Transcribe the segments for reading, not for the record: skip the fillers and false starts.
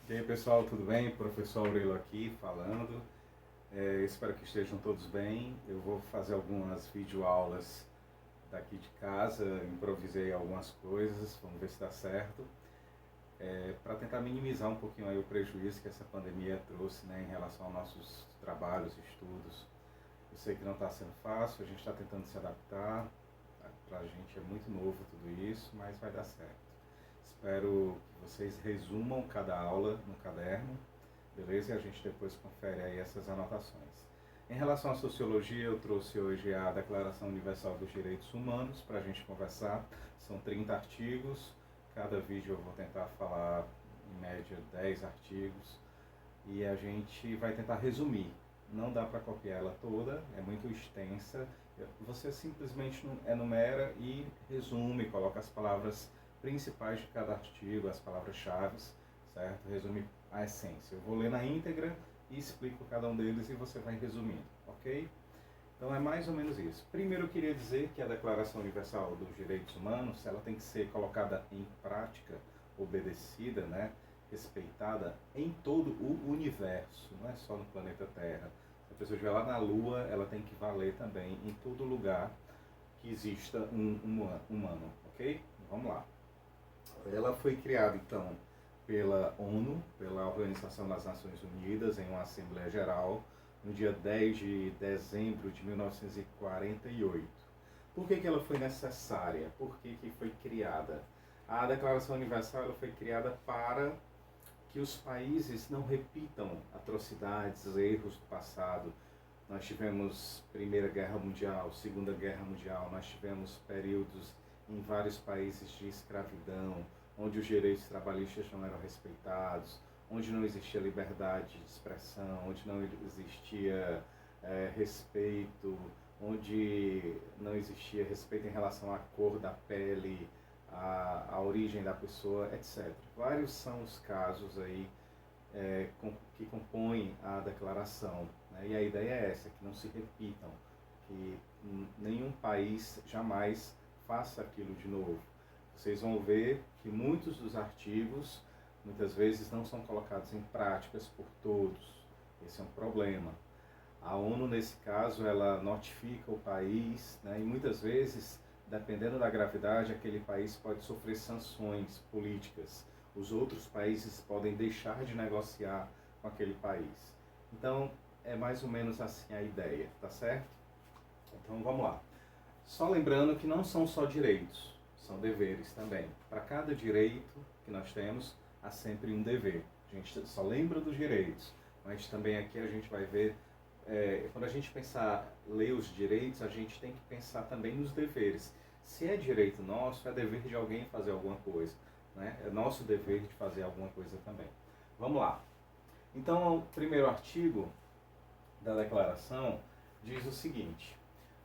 E aí pessoal, tudo bem? Professor Aurélio aqui falando. Espero que estejam todos bem. Eu vou fazer algumas videoaulas daqui de casa, improvisei algumas coisas, vamos ver se dá certo. Para tentar minimizar um pouquinho aí o prejuízo que essa pandemia trouxe, né, em relação aos nossos trabalhos, estudos. Eu sei que não está sendo fácil, a gente está tentando se adaptar. Para a gente é muito novo tudo isso, mas vai dar certo. Espero que vocês resumam cada aula no caderno, beleza? E a gente depois confere aí essas anotações. Em relação à sociologia, eu trouxe hoje a Declaração Universal dos Direitos Humanos para a gente conversar. São 30 artigos, cada vídeo eu vou tentar falar em média 10 artigos e a gente vai tentar resumir. Não dá para copiar ela toda, é muito extensa. Você simplesmente enumera e resume, coloca as palavras principais de cada artigo, as palavras-chave, certo? Resume a essência. Eu vou ler na íntegra e explico cada um deles e você vai resumindo, ok? Então é mais ou menos isso. Primeiro eu queria dizer que a Declaração Universal dos Direitos Humanos, ela tem que ser colocada em prática, obedecida, né? Respeitada em todo o universo, não é só no planeta Terra. Se a pessoa estiver lá na Lua, ela tem que valer também em todo lugar que exista um humano, ok? Vamos lá. Ela foi criada, então, pela ONU, pela Organização das Nações Unidas, em uma Assembleia Geral, no dia 10 de dezembro de 1948. Por que ela foi necessária? Por que foi criada? A Declaração Universal ela foi criada para que os países não repitam atrocidades, erros do passado. Nós tivemos Primeira Guerra Mundial, Segunda Guerra Mundial, nós tivemos períodos em vários países de escravidão, onde os direitos trabalhistas não eram respeitados, onde não existia liberdade de expressão, onde não existia respeito, onde não existia respeito em relação à cor da pele, à origem da pessoa, etc. Vários são os casos aí que compõem a declaração, né? E a ideia é essa, que não se repitam, que nenhum país jamais faça aquilo de novo. Vocês vão ver que muitos dos artigos, muitas vezes, não são colocados em práticas por todos. Esse é um problema. A ONU, nesse caso, ela notifica o país, né, e muitas vezes, dependendo da gravidade, aquele país pode sofrer sanções políticas. Os outros países podem deixar de negociar com aquele país. Então, é mais ou menos assim a ideia, tá certo? Então, vamos lá. Só lembrando que não são só direitos, são deveres também. Para cada direito que nós temos, há sempre um dever. A gente só lembra dos direitos, mas também aqui a gente vai ver, quando a gente ler os direitos, a gente tem que pensar também nos deveres. Se é direito nosso, é dever de alguém fazer alguma coisa, né? É nosso dever de fazer alguma coisa também. Vamos lá. Então, o primeiro artigo da declaração diz o seguinte: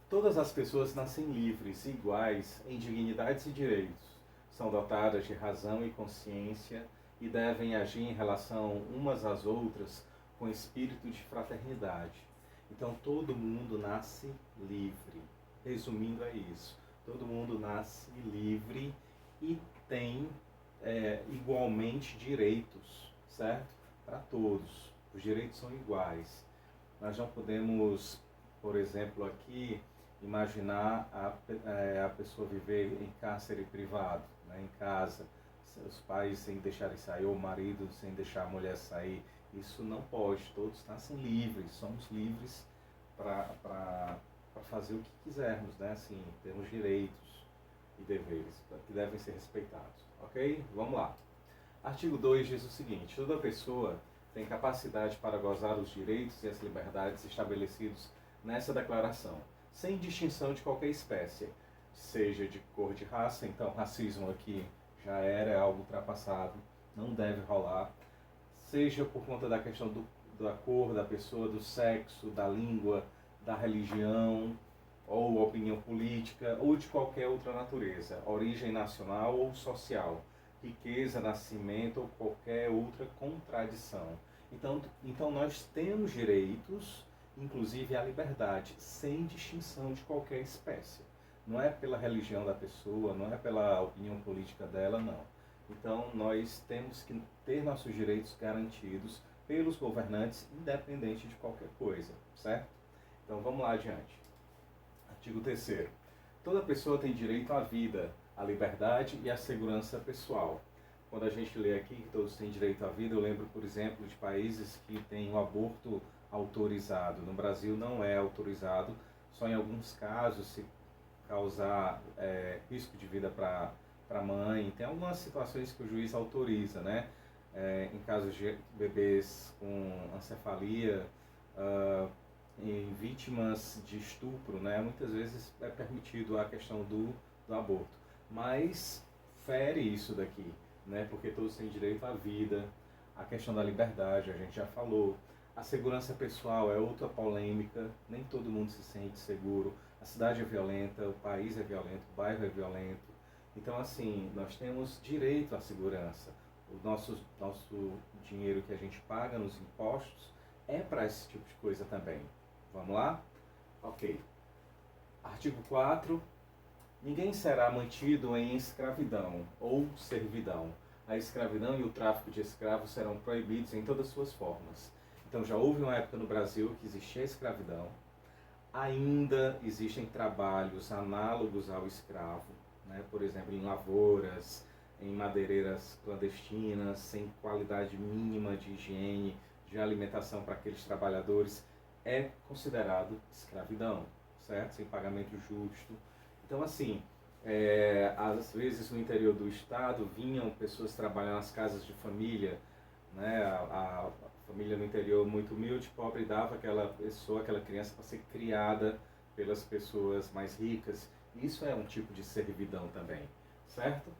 todas as pessoas nascem livres e iguais em dignidades e direitos, são dotadas de razão e consciência e devem agir em relação umas às outras com espírito de fraternidade. Então todo mundo nasce livre. Resumindo, é isso. Todo mundo nasce livre e tem igualmente direitos, certo? Para todos. Os direitos são iguais. Nós não podemos, por exemplo, aqui imaginar a pessoa viver em cárcere privado, né, em casa, os pais sem deixarem sair, ou o marido sem deixar a mulher sair. Isso não pode, todos nascem livres, somos livres para fazer o que quisermos, né? Assim, temos direitos e deveres que devem ser respeitados, ok? Vamos lá. Artigo 2 diz o seguinte: toda pessoa tem capacidade para gozar os direitos e as liberdades estabelecidos nessa declaração, sem distinção de qualquer espécie, seja de cor de raça. Então racismo aqui já é algo ultrapassado, não deve rolar, seja por conta da questão da cor da pessoa, do sexo, da língua, da religião, ou opinião política, ou de qualquer outra natureza, origem nacional ou social, riqueza, nascimento ou qualquer outra contradição. Então nós temos direitos, inclusive a liberdade, sem distinção de qualquer espécie. Não é pela religião da pessoa, não é pela opinião política dela, não. Então, nós temos que ter nossos direitos garantidos pelos governantes, independente de qualquer coisa, certo? Então, vamos lá adiante. Artigo 3º. Toda pessoa tem direito à vida, à liberdade e à segurança pessoal. Quando a gente lê aqui que todos têm direito à vida, eu lembro, por exemplo, de países que têm o aborto autorizado. No Brasil não é autorizado, só em alguns casos, se causar risco de vida para a mãe. Tem algumas situações que o juiz autoriza, né? Em casos de bebês com ancefalia, em vítimas de estupro, né? Muitas vezes é permitido a questão do aborto. Mas fere isso daqui, né? Porque todos têm direito à vida, a questão da liberdade, a gente já falou. A segurança pessoal é outra polêmica, nem todo mundo se sente seguro. A cidade é violenta, o país é violento, o bairro é violento. Então, assim, nós temos direito à segurança. O nosso dinheiro que a gente paga nos impostos é para esse tipo de coisa também. Vamos lá? Ok. Artigo 4. Ninguém será mantido em escravidão ou servidão. A escravidão e o tráfico de escravos serão proibidos em todas as suas formas. Então, já houve uma época no Brasil que existia a escravidão. Ainda existem trabalhos análogos ao escravo, né? Por exemplo, em lavouras, em madeireiras clandestinas, sem qualidade mínima de higiene, de alimentação para aqueles trabalhadores, é considerado escravidão, certo? Sem pagamento justo. Então, assim, às vezes no interior do estado vinham pessoas trabalhar nas casas de família, né? A família no interior muito humilde, pobre, dava aquela pessoa, aquela criança para ser criada pelas pessoas mais ricas. Isso é um tipo de servidão também, certo?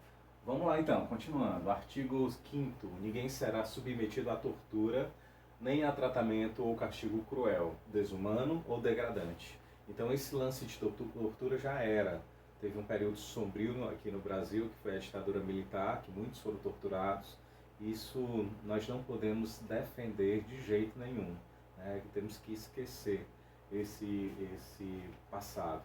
Vamos lá então, continuando. Artigo 5º. Ninguém será submetido à tortura, nem a tratamento ou castigo cruel, desumano ou degradante. Então esse lance de tortura já era. Teve um período sombrio aqui no Brasil, que foi a ditadura militar, que muitos foram torturados. Isso nós não podemos defender de jeito nenhum, né? Temos que esquecer esse passado.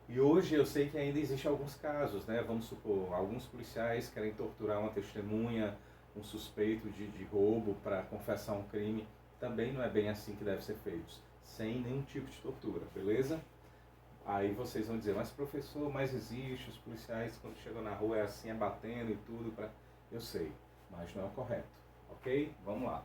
E hoje eu sei que ainda existem alguns casos, né? Vamos supor, alguns policiais querem torturar uma testemunha, um suspeito de roubo para confessar um crime. Também não é bem assim que deve ser feito, sem nenhum tipo de tortura, beleza? Aí vocês vão dizer, mas professor, mas existe, os policiais quando chegam na rua é assim, é batendo e tudo. Eu sei, mas não é o correto, ok? Vamos lá.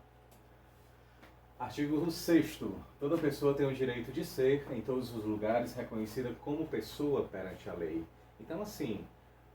Artigo 6º. Toda pessoa tem o direito de ser, em todos os lugares, reconhecida como pessoa perante a lei. Então, assim,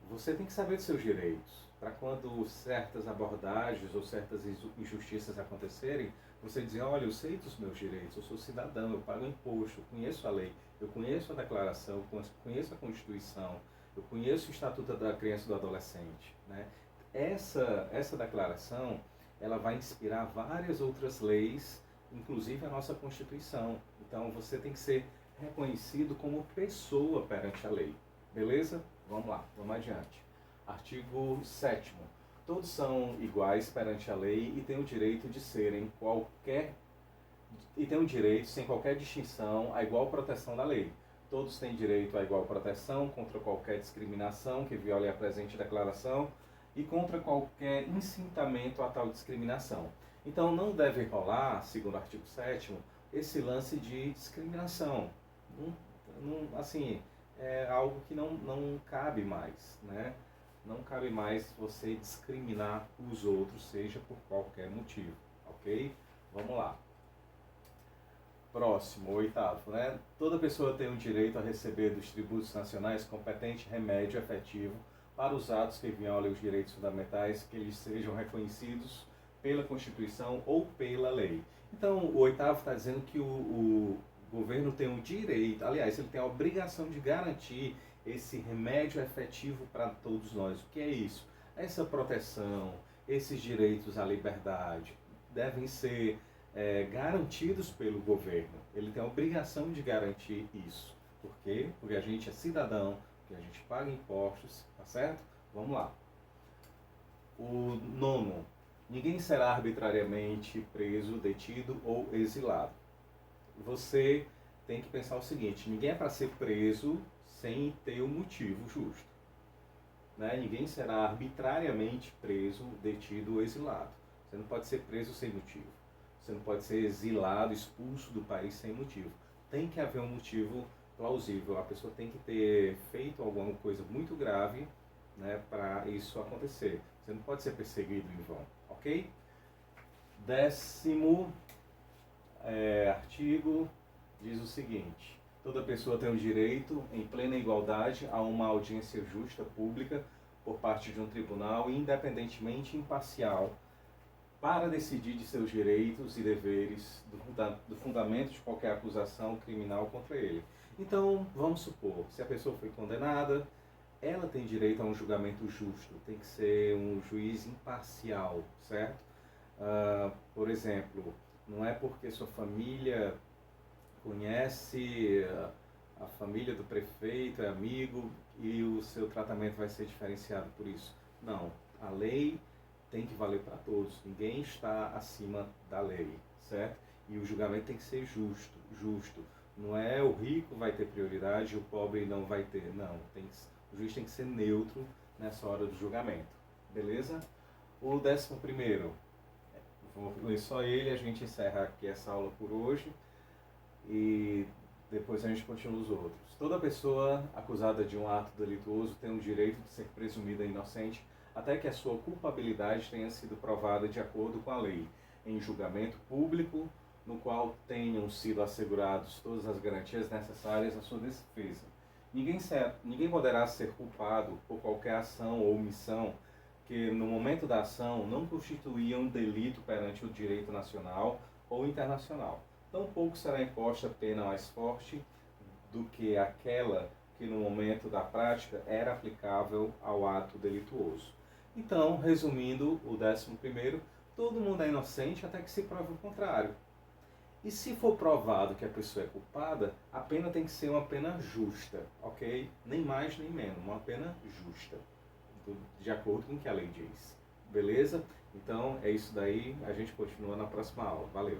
você tem que saber dos seus direitos. Para quando certas abordagens ou certas injustiças acontecerem, você dizer, olha, eu sei dos meus direitos, eu sou cidadão, eu pago imposto, eu conheço a lei, eu conheço a declaração, eu conheço a Constituição, eu conheço o Estatuto da Criança e do Adolescente, né? Essa declaração, ela vai inspirar várias outras leis, inclusive a nossa Constituição. Então você tem que ser reconhecido como pessoa perante a lei. Beleza? Vamos lá, vamos adiante. Artigo 7º. Todos são iguais perante a lei e têm o direito de serem sem qualquer distinção, à igual proteção da lei. Todos têm direito à igual proteção contra qualquer discriminação que viole a presente declaração e contra qualquer incitamento a tal discriminação. Então não deve rolar, segundo o artigo 7º, esse lance de discriminação. Assim, é algo que não cabe mais, né? Não cabe mais você discriminar os outros, seja por qualquer motivo, ok? Vamos lá. Próximo, 8º, né? Toda pessoa tem o direito a receber dos tributos nacionais competente remédio efetivo para os atos que violem os direitos fundamentais que lhes sejam reconhecidos pela Constituição ou pela lei. Então, o 8º está dizendo que o governo tem o direito, aliás, ele tem a obrigação de garantir esse remédio efetivo para todos nós. O que é isso? Essa proteção, esses direitos à liberdade devem ser garantidos pelo governo. Ele tem a obrigação de garantir isso. Por quê? Porque a gente é cidadão, porque a gente paga impostos, tá certo? Vamos lá. O 9º. Ninguém será arbitrariamente preso, detido ou exilado. Você tem que pensar o seguinte, ninguém é para ser preso sem ter um motivo justo. né? Ninguém será arbitrariamente preso, detido ou exilado. Você não pode ser preso sem motivo. Você não pode ser exilado, expulso do país sem motivo. Tem que haver um motivo plausível. A pessoa tem que ter feito alguma coisa muito grave, né, para isso acontecer. Você não pode ser perseguido em vão, ok? 10º artigo diz o seguinte: toda pessoa tem o direito, em plena igualdade, a uma audiência justa, pública, por parte de um tribunal, independentemente imparcial, para decidir de seus direitos e deveres, do fundamento de qualquer acusação criminal contra ele. Então, vamos supor, se a pessoa foi condenada, ela tem direito a um julgamento justo, tem que ser um juiz imparcial, certo? Por exemplo, não é porque sua família conhece a família do prefeito, é amigo, e o seu tratamento vai ser diferenciado por isso. Não, a lei tem que valer para todos, ninguém está acima da lei, certo? E o julgamento tem que ser justo. Não é o rico vai ter prioridade e o pobre não vai ter, não. O juiz tem que ser neutro nessa hora do julgamento, beleza? O 11º, vou ler só ele, a gente encerra aqui essa aula por hoje e depois a gente continua os outros. Toda pessoa acusada de um ato delituoso tem o direito de ser presumida inocente até que a sua culpabilidade tenha sido provada de acordo com a lei, em julgamento público, no qual tenham sido asseguradas todas as garantias necessárias à sua defesa. Ninguém poderá ser culpado por qualquer ação ou omissão que, no momento da ação, não constituía um delito perante o direito nacional ou internacional. Tampouco será imposta pena mais forte do que aquela que, no momento da prática, era aplicável ao ato delituoso. Então, resumindo o 11º, todo mundo é inocente até que se prove o contrário. E se for provado que a pessoa é culpada, a pena tem que ser uma pena justa, ok? Nem mais nem menos, uma pena justa, de acordo com o que a lei diz. Beleza? Então, é isso daí, a gente continua na próxima aula. Valeu!